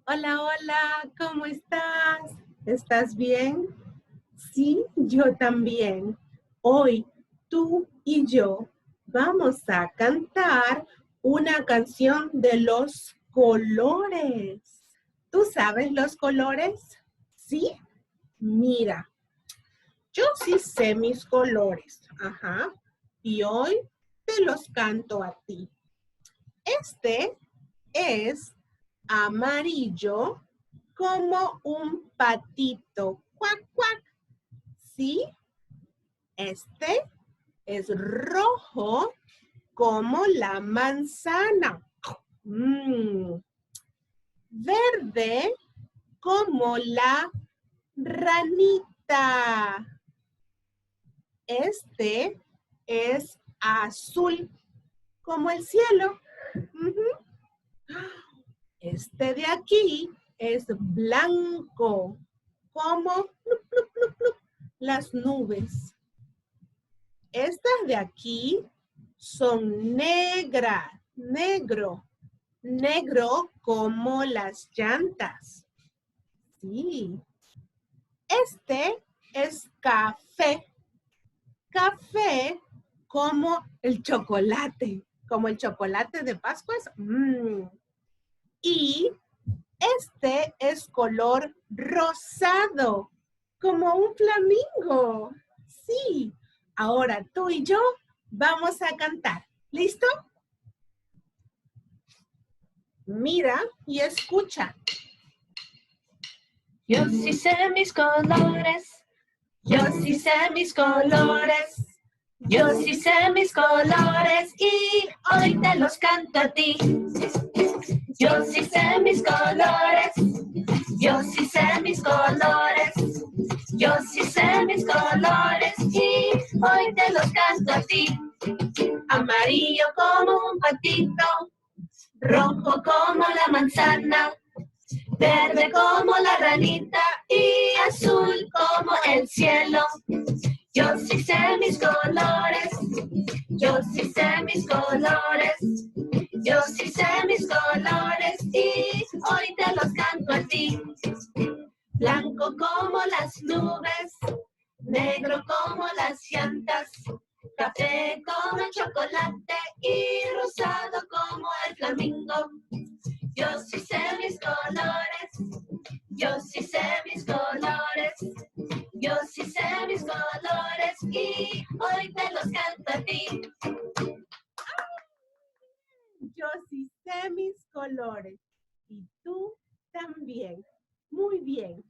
Hola, hola, ¿cómo estás? ¿Estás bien? Sí, yo también. Hoy tú y yo vamos a cantar una canción de los colores. ¿Tú sabes los colores? Sí. Mira, yo sí sé mis colores. Ajá. Y hoy te los canto a ti. Este es amarillo como un patito. Cuac, cuac. ¿Sí? Este es rojo como la manzana. Mm. Verde como la ranita. Este es azul como el cielo. Ujú. Este de aquí es blanco como plup, plup, plup, plup, las nubes. Estas de aquí son negras, negro como las llantas. Sí. Este es café como el chocolate de Pascuas. Y este es color rosado, como un flamingo. Sí. Ahora tú y yo vamos a cantar. ¿Listo? Mira y escucha. Yo sí sé mis colores, yo sí sé mis colores, yo sí sé mis colores y hoy te los canto a ti. Yo sí sé mis colores, yo sí sé mis colores, yo sí sé mis colores y hoy te los canto a ti. Amarillo como un patito, rojo como la manzana, verde como la ranita y azul como el cielo. Yo sí sé mis colores, yo sí sé mis colores, yo sí sé mis colores y hoy te los canto a ti. Blanco como las nubes, negro como las llantas, café como el chocolate y rosado como el flamingo. Yo sí sé mis colores, yo sí sé mis colores, yo sí sé mis colores y hoy te los canto a ti. Yo sí sé mis colores y tú también. Muy bien.